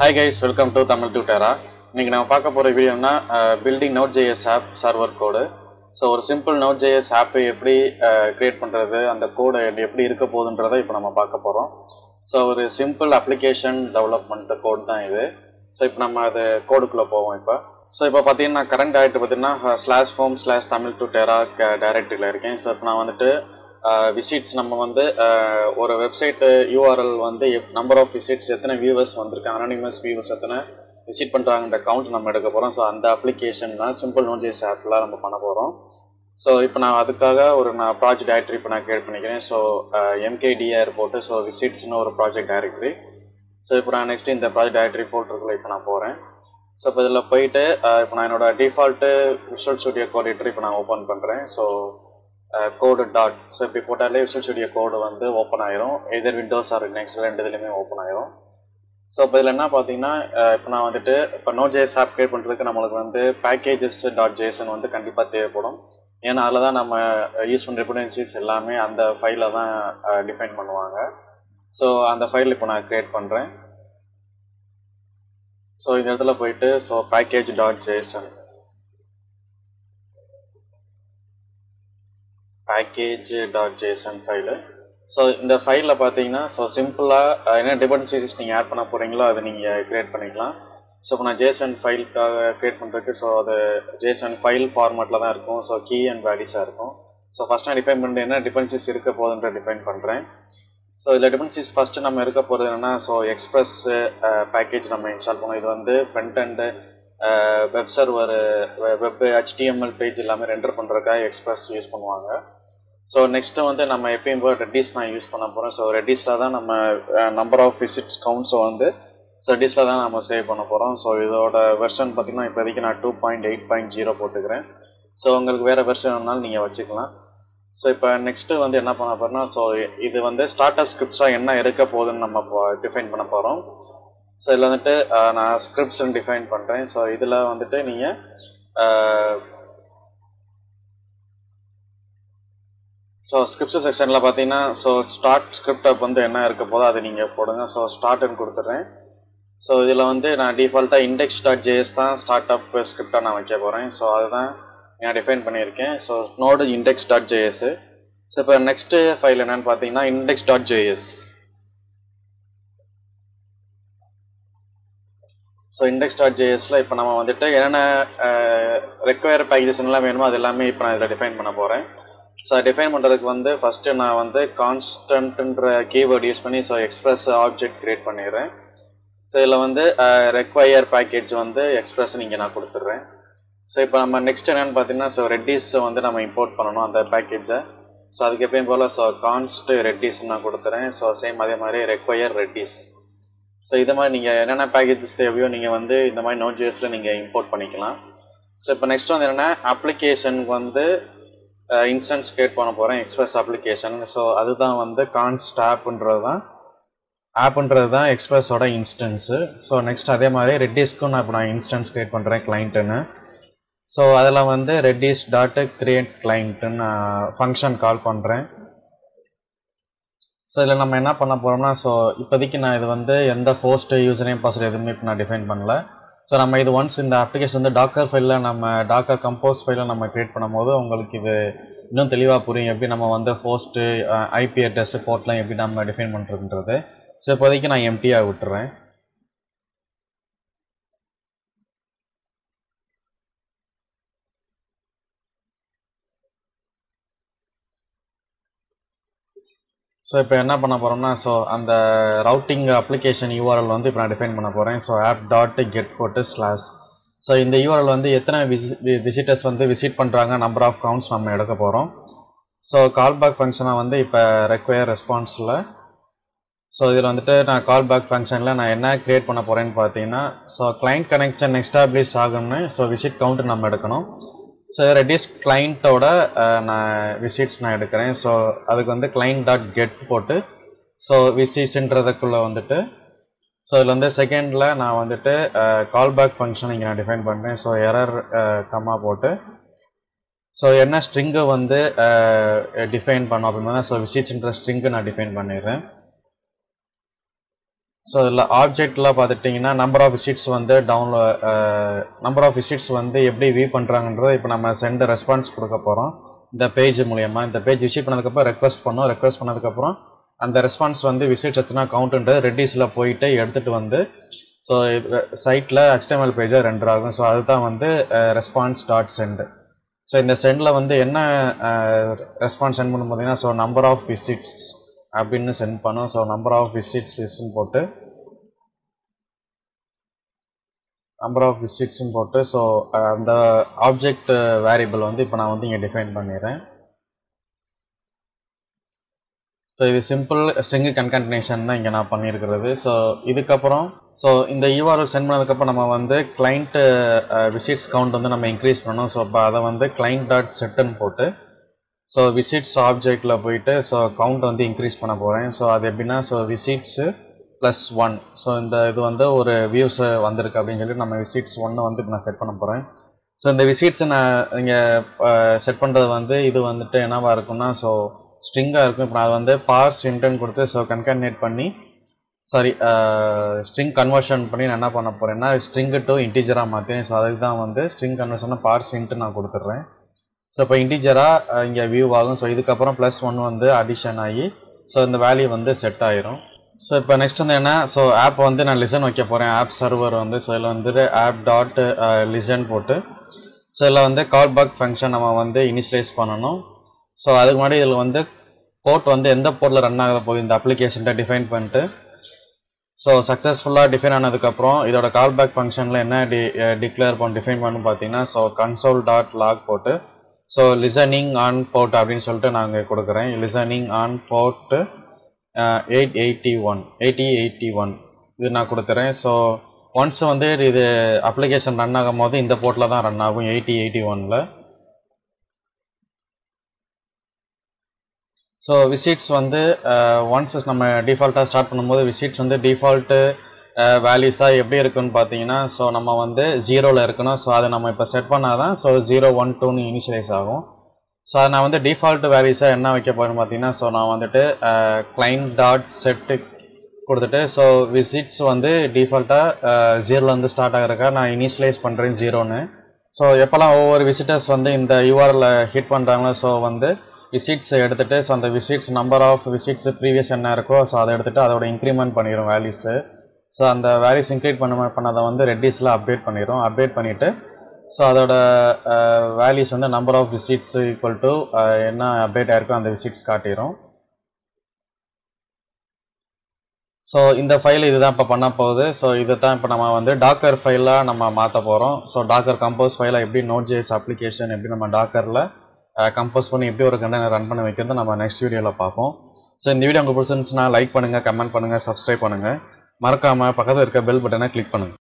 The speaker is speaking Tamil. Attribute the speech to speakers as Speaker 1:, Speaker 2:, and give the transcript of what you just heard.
Speaker 1: Hi guys, welcome to tamiltutera. இன்னைக்கு நாம பார்க்க போற வீடியோனா building NodeJS app server code. So ஒரு simple NodeJS app எப்படி கிரியேட் பண்றது, அந்த கோட் எப்படி இருக்க போகுதுன்றதை இப்போ நம்ம பார்க்க போறோம். So ஒரு simple application development கோட் தான் இது. So இப்போ நம்ம அது கோடுக்குள்ள போவோம் இப்போ. So இப்போ பாத்தீங்கன்னா கரண்ட் டைரக்டரி பாத்தீங்கன்னா /home/tamiltutera டைரக்டரியில இருக்கேன். So இப்போ நான் வந்துட்டு விசிட்ஸ் நம்ம வந்து ஒரு வெப்சைட் URL வந்து நம்பர் ஆஃப் விசிட்ஸ் எத்தனை வியூவர்ஸ் வந்திருக்காங்க, அனானிமஸ் வியூவர்ஸ் எத்தனை விசிட் பண்ணுறாங்கன்ற கவுண்ட் நம்ம எடுக்க போகிறோம். ஸோ அந்த அப்ளிகேஷன் தான் சிம்பிள் NodeJS ஆப்பில் நம்ம பண்ண போகிறோம். ஸோ இப்போ நான் அதுக்காக நான் ப்ராஜெக்ட் டைரக்டரி இப்போ நான் கிரியேட் பண்ணிக்கிறேன். ஸோ MKDR போட்டு ஸோ விசிட்ஸ்னு ஒரு ப்ராஜெக்ட் டைரக்டரி. ஸோ இப்போ நான் நெக்ஸ்ட் இந்த ப்ராஜெக்ட் டைரக்டரி ஃபோல்டருக்குள்ள இப்போ நான் போகிறேன். ஸோ இப்போ இதில் போயிட்டு இப்போ நான் என்னோட default visual studio code editor இப்போ நான் ஓப்பன் பண்ணுறேன். ஸோ கோடு டாட் ஸோ இப்படி போட்டாலே விஷுவல் ஸ்டுடியோ கோடு வந்து ஓப்பன் ஆயிரும். எதர் விண்டோஸ் ஆர் நெக்ஸ்ட் ரெண்டு இதுலையுமே ஓப்பன் ஆயிரும். ஸோ இப்போ இதில் என்ன பார்த்தீங்கன்னா இப்போ நான் வந்துட்டு இப்போ NodeJS ஆப் கிரியேட் பண்ணுறதுக்கு நம்மளுக்கு வந்து packages.json வந்து கண்டிப்பாக தேவைப்படும். ஏன்னா அதில் தான் நம்ம யூஸ் பண்ணுற டிபெண்டன்சிஸ் எல்லாமே அந்த ஃபைலில் தான் டிஃபைன் பண்ணுவாங்க. ஸோ அந்த ஃபைல் இப்போ நான் கிரியேட் பண்ணுறேன். ஸோ இந்த இடத்துல போயிட்டு ஸோ package.json ஃபைலு. ஸோ இந்த ஃபைலில் பார்த்தீங்கன்னா ஸோ சிம்பிளாக என்ன டிபெண்டன்சிஸ் நீங்கள் ஆட் பண்ண போகிறீங்களோ அதை நீங்கள் கிரியேட் பண்ணிக்கலாம். ஸோ இப்போ நான் ஜேசன் ஃபைலுக்காக கிரியேட் பண்ணுறதுக்கு ஸோ அது ஜேசன் ஃபைல் ஃபார்மேட்டில் தான் இருக்கும். ஸோ கீ அண்ட் வேல்யூஸாக இருக்கும். ஸோ ஃபஸ்ட் நான் டிஃபைன் பண்ணிட்டு என்ன டிபெண்டன்சிஸ் இருக்க போகுதுன்ற டிஃபைன் பண்ணுறேன். ஸோ இதில் டிபெண்டன்சிஸ் ஃபஸ்ட்டு நம்ம இருக்க போகிறது என்னென்னா ஸோ எக்ஸ்பிரஸ் பேக்கேஜ் நம்ம இன்ஸ்டால் பண்ணோம். இது வந்து front and web server web HTML page எல்லாமே ரெண்டர் பண்ணுறதுக்காக எக்ஸ்பிரஸ் யூஸ் பண்ணுவாங்க. ஸோ நெக்ஸ்ட்டு வந்து நம்ம எப்பயும் போல் ரெட்டிஸ் நான் யூஸ் பண்ண போகிறோம். ஸோ ரெட்டிஸில் தான் நம்ம நம்பர் ஆஃப் விசிட்ஸ் கவுண்ட்ஸை வந்து ரெட்டிஸில் தான் நம்ம சேவ் பண்ண போகிறோம். ஸோ இதோட வெர்ஷன் பார்த்திங்கன்னா இப்போதைக்கு நான் 2.8.0 போட்டுக்கிறேன். ஸோ உங்களுக்கு வேறு வெர்ஷன் வேணாலும் நீங்கள் வச்சுக்கலாம். ஸோ இப்போ நெக்ஸ்ட்டு வந்து என்ன பண்ண போகிறோம்னா ஸோ இது வந்து ஸ்டார்ட் அப் ஸ்கிரிப்ட்ஸாக என்ன இருக்க போகுதுன்னு நம்ம டிஃபைன் பண்ண போகிறோம். ஸோ இதில் வந்துட்டு நான் ஸ்கிரிப்ட்ஸ்ன்னு டிஃபைன் பண்ணுறேன். ஸோ இதில் வந்துட்டு நீங்கள் ஸோ ஸ்கிரிப்ட்ஸ் செக்ஷனில் பார்த்தீங்கன்னா ஸோ ஸ்டார்ட் ஸ்கிரிப்ட் அப் வந்து என்ன இருக்க போதோ அதை நீங்கள் போடுங்க. ஸோ ஸ்டார்ட்னு கொடுத்துட்றேன். ஸோ இதில் வந்து நான் டிஃபால்ட்டாக index.js தான் ஸ்டார்ட் அப் ஸ்கிரிப்டாக நான் வைக்க போகிறேன். ஸோ அதுதான் நான் டிஃபைன் பண்ணியிருக்கேன். So node index.js. ஸோ இப்போ நெக்ஸ்ட்டு ஃபைல் என்னென்னு பார்த்தீங்கன்னா index.js. ஸோ index.jsல இப்போ நம்ம வந்துட்டு என்னென்ன ரெக்வயர் பேக்கேஜஸ் எல்லாம் வேணுமோ அது எல்லாமே இப்போ நான் இதில் டிஃபைன் பண்ண போகிறேன். ஸோ டிஃபைன் பண்ணுறதுக்கு வந்து ஃபஸ்ட்டு நான் வந்து கான்ஸ்டன்ட்ன்ற கீவேர்டு யூஸ் பண்ணி ஸோ எக்ஸ்பிரஸ் ஆப்ஜெக்ட் கிரியேட் பண்ணிடுறேன். ஸோ இதில் வந்து ரெக்வயர் பேக்கேஜ் வந்து எக்ஸ்பிரஸ் நீங்கள் நான் கொடுத்துட்றேன். ஸோ இப்போ நம்ம நெக்ஸ்ட் என்னென்னு பார்த்தீங்கன்னா ஸோ ரெட்டிஸை வந்து நம்ம இம்போர்ட் பண்ணணும் அந்த பேக்கேஜை. ஸோ அதுக்கு எப்பயும் போல் ஸோ கான்ஸ்ட் ரெட்டிஸ் நான் கொடுத்துறேன். ஸோ சேம் அதே மாதிரி ரெக்வயர் ரெட்டிஸ். ஸோ இது மாதிரி நீங்கள் என்னென்ன பேக்கேஜஸ் தேவையோ நீங்கள் வந்து இந்த மாதிரி NodeJSல நீங்கள் இம்போர்ட் பண்ணிக்கலாம். ஸோ இப்போ நெக்ஸ்ட் வந்து என்னென்னா அப்ளிகேஷனுக்கு வந்து இன்ஸ்டன்ஸ் கிரியேட் பண்ண போகிறேன் எக்ஸ்பிரஸ் அப்ளிகேஷன். ஸோ அதுதான் வந்து கான்ஸ்ட் ஆப்புன்றது தான் எக்ஸ்பிரஸோட இன்ஸ்டன்ஸு. ஸோ நெக்ஸ்ட் அதே மாதிரி ரெட்டிஸ்க்கும் நான் இப்போ நான் இன்ஸ்டன்ஸ் கிரியேட் பண்ணுறேன் கிளைண்ட்டுன்னு. ஸோ அதில் வந்து redis.create கிளைண்ட்டுன்னு நான் ஃபங்க்ஷன் கால் பண்ணுறேன். ஸோ இதில் நம்ம என்ன பண்ண போகிறோம்னா ஸோ இப்போதைக்கு நான் இது வந்து எந்த ஹோஸ்ட் யூசர் நேம் பாஸ்வேர்டு எதுவுமே இப்போ நான் டிஃபைன் பண்ணல. ஸோ நம்ம இது ஒன்ஸ் இந்த அப்ளிகேஷன் வந்து டாக்கர் ஃபைலில் நம்ம டாக்கர் கம்போஸ் ஃபைலில் நம்ம கிரியேட் பண்ணும்போது உங்களுக்கு இது இன்னும் தெளிவாக புரியும் எப்படி நம்ம வந்து ஹோஸ்ட்டு IP அட்ரஸ் போர்ட்லாம் எப்படி நம்ம டிஃபைன் பண்ணுறதுன்றது. ஸோ இப்போதைக்கு நான் எம்டியாக விட்டுறேன். ஸோ இப்போ என்ன பண்ண போகிறோம்னா ஸோ அந்த ரவுட்டிங் அப்ளிகேஷன் URL வந்து இப்போ நான் டிஃபைன் பண்ண போகிறேன். ஸோ app.get போட்டு /. ஸோ இந்த URL வந்து எத்தனை விசிட்டர்ஸ் வந்து விசிட் பண்ணுறாங்க நம்பர் ஆஃப் கவுண்ட்ஸ் நம்ம எடுக்க போகிறோம். ஸோ கால்பேக் ஃபங்க்ஷனை வந்து இப்போ ரெக்வயர் ரெஸ்பான்ஸில் ஸோ இதில் வந்துட்டு நான் கால்பேக் ஃபங்க்ஷனில் நான் என்ன கிரியேட் பண்ண போகிறேன்னு பார்த்தீங்கன்னா ஸோ கிளைண்ட் கனெக்ஷன் எஸ்டாப்ளிஷ் ஆகணும்னு ஸோ விசிட் கவுண்ட் நம்ம எடுக்கணும். ஸோ ரெடிஸ் கிளைண்ட்டோட நான் விசிட்ஸ் நான் எடுக்கிறேன். ஸோ அதுக்கு வந்து client.get போட்டு ஸோ விசிட்ஸ்ன்றதுக்குள்ளே வந்துட்டு ஸோ இதில் வந்து செகண்டில் நான் வந்துட்டு கால்பேக் ஃபங்க்ஷன் இங்கே நான் டிஃபைன் பண்ணுறேன். ஸோ எரர் கம்மா போட்டு ஸோ என்ன ஸ்ட்ரிங்கை வந்து டிஃபைன் பண்ணோம் அப்படின்னா ஸோ விசிட்ஸ்ன்ற ஸ்ட்ரிங்கை நான் டிஃபைன் பண்ணிடுறேன். ஸோ இதில் ஆப்ஜெக்டில் பார்த்துட்டிங்கன்னா நம்பர் ஆஃப் விசிட்ஸ் வந்து நம்பர் ஆஃப் விசிட்ஸ் வந்து எப்படி வியூ பண்ணுறாங்கன்றதை இப்போ நம்ம சென்ட் ரெஸ்பான்ஸ் கொடுக்க போகிறோம் இந்த பேஜ் மூலியமாக. இந்த பேஜ் விசிட் பண்ணதுக்கப்புறம் ரெக்வஸ்ட் பண்ணோம். ரெக்வஸ்ட் பண்ணதுக்கப்புறம் அந்த ரெஸ்பான்ஸ் வந்து விசிட்ஸ் எத்தனை கவுண்ட்டுன்றது ரெட்டிஸில் போயிட்டு எடுத்துகிட்டு வந்து ஸோ சைட்டில் HTML பேஜாக ரெண்டர் ஆகும். ஸோ அதுதான் வந்து ரெஸ்பான்ஸ் டாட் சென்ட். ஸோ இந்த சென்டில் வந்து என்ன ரெஸ்பான்ஸ் சென்ட் பண்ணணும் பார்த்தீங்கன்னா ஸோ நம்பர் ஆஃப் விசிட்ஸ் அப்படின்னு சென்ட் பண்ணோம். ஸோ நம்பர் ஆஃப் விசிட்ஸ்ன்னு போட்டு ஸோ அந்த ஆப்ஜெக்ட் வேரியபிள் வந்து இப்போ நான் வந்து இங்கே டிஃபைன் பண்ணிடுறேன். ஸோ இது சிம்பிள் ஸ்ட்ரிங் கன்கேட்டனேஷன் தான் இங்கே நான் பண்ணியிருக்கிறது. ஸோ இதுக்கப்புறம் ஸோ இந்த URL சென்ட் பண்ணதுக்கப்புறம் நம்ம வந்து கிளைண்ட் விசிட்ஸ் கவுண்ட் வந்து நம்ம இன்க்ரீஸ் பண்ணோம். ஸோ அப்போ அதை வந்து கிளைண்ட் டாட் செட்டுன்னு போட்டு ஸோ விசிட்ஸ் ஆப்ஜெக்டில் போயிட்டு ஸோ கவுண்ட் வந்து இன்க்ரீஸ் பண்ண போகிறேன். ஸோ அது எப்படின்னா ஸோ விசிட்ஸு +1. ஸோ இந்த இது வந்து ஒரு வியூஸ் வந்திருக்கு அப்படின்னு சொல்லிட்டு நம்ம விசிட்ஸ் 1 வந்து இப்போ நான் செட் பண்ண போகிறேன். ஸோ இந்த விசிட்ஸை நான் இங்கே செட் பண்ணுறது வந்து இது வந்துட்டு என்னவாக இருக்கும்னா ஸோ ஸ்ட்ரிங்காக இருக்கும். இப்போ நான் வந்து பார்ஸ் இன்ட்னு கொடுத்து ஸோ கன்கேட்னேட் பண்ணி ஸ்ட்ரிங் கன்வர்ஷன் பண்ணி நான் என்ன பண்ண போகிறேன்னா ஸ்ட்ரிங்கு டு இன்டீஜராக மாற்றேன். ஸோ அதுக்கு தான் வந்து ஸ்ட்ரிங் கன்வர்ஷனை பார்ஸ் இன்ட்டு நான் கொடுத்துட்றேன். ஸோ இப்போ இன்டீஜராக இங்கே வியூ ஆகும். ஸோ இதுக்கப்புறம் +1 வந்து அடிஷன் ஆகி ஸோ இந்த வேல்யூ வந்து செட் ஆயிரும். ஸோ இப்போ நெக்ஸ்ட் வந்து என்ன ஸோ ஆப் வந்து நான் லிசன் வைக்க போகிறேன். ஆப் சர்வர் வந்து ஸோ இதில் வந்துட்டு ஆப் டாட் லிசன் போட்டு ஸோ இதில் வந்து கால் பேக் ஃபங்க்ஷன் நம்ம வந்து இனிஷியலைஸ் பண்ணணும். ஸோ அதுக்கு முன்னாடி இதில் வந்து போர்ட் வந்து எந்த போர்ட்டில் ரன் ஆக போகுது இந்த அப்ளிகேஷன்ட்ட டிஃபைன் பண்ணிட்டு ஸோ சக்ஸஸ்ஃபுல்லாக டிஃபைன் ஆனதுக்கப்புறம் இதோட கால் பேக் ஃபங்க்ஷனில் என்ன டிக்ளேர் பண்ணி டிஃபைன் பண்ணணும் பார்த்தீங்கன்னா ஸோ console டாட் லாக் போட்டு ஸோ லிசனிங் ஆன் போர்ட் அப்படின்னு சொல்லிட்டு நான் இங்கே கொடுக்குறேன். லிசனிங் ஆன் போர்ட்டு 8081 இது நான் கொடுத்துறேன். ஸோ ஒன்ஸ் வந்து இது அப்ளிகேஷன் ரன் ஆகும் போது இந்த போர்ட்டில் தான் ரன் ஆகும் 8081. ஸோ விசிட்ஸ் வந்து ஒன்ஸ் நம்ம டிஃபால்ட்டாக ஸ்டார்ட் பண்ணும்போது விசிட்ஸ் வந்து டிஃபால்ட்டு வேல்யூஸாக எப்படி இருக்குன்னு பார்த்தீங்கன்னா ஸோ நம்ம வந்து 0ல் இருக்கணும். ஸோ அதை நம்ம இப்போ செட் பண்ணால் தான் ஸோ 0 1 2ன்னு இனிஷியலைஸ் ஆகும். ஸோ அதை நான் வந்து டிஃபால்ட் வேல்யூஸாக என்ன வைக்க போகிறேன்னு பார்த்தீங்கன்னா ஸோ நான் வந்துட்டு கிளைண்ட் டாட் செட்டு கொடுத்துட்டு ஸோ விசிட்ஸ் வந்து டிஃபால்ட்டாக 0லேருந்து ஸ்டார்ட் ஆகிறக்கா நான் இனிஷியலைஸ் பண்ணுறேன் 0ன்னு. ஸோ எப்போல்லாம் ஒவ்வொரு விசிட்டர்ஸ் வந்து இந்த URL ஹிட் பண்ணுறாங்களோ ஸோ வந்து விசிட்ஸ் எடுத்துகிட்டு ஸோ அந்த visits number of visits previous என்ன இருக்கோ ஸோ அதை எடுத்துகிட்டு அதோட இன்க்ரிமெண்ட் பண்ணிடும் வேல்யூஸு. ஸோ அந்த வேல்யூஸ் இன்க்ரீட் பண்ணதை வந்து ரெட்டிஸில் அப்டேட் பண்ணிடும். அப்டேட் பண்ணிவிட்டு ஸோ அதோட வேல்யூஸ் வந்து number of visits equal to என்ன அப்டேட் ஆயிருக்கோ அந்த விசிட்ஸ் காட்டிடும். ஸோ இந்த ஃபைல் இதுதான் இப்போ பண்ண போகுது. ஸோ இதை தான் இப்போ நம்ம வந்து டாக்கர் ஃபைலாக நம்ம மாற்ற போகிறோம். ஸோ டாக்கர் கம்போஸ் ஃபைலாக எப்படி NodeJS அப்ளிகேஷன் எப்படி நம்ம டாக்கரில் கம்போஸ் பண்ணி எப்படி ஒரு கண்டெய்னர் ரன் பண்ண வைக்கிறது நம்ம நெக்ஸ்ட் வீடியோவில் பார்ப்போம். ஸோ இந்த வீடியோ உங்களுக்கு பிடிச்சிருந்துச்சுன்னா லைக் பண்ணுங்கள், கமெண்ட் பண்ணுங்கள், சப்ஸ்கிரைப் பண்ணுங்கள். மறக்காமல் பக்கத்தில் இருக்க பெல் பட்டனை கிளிக் பண்ணுங்கள்.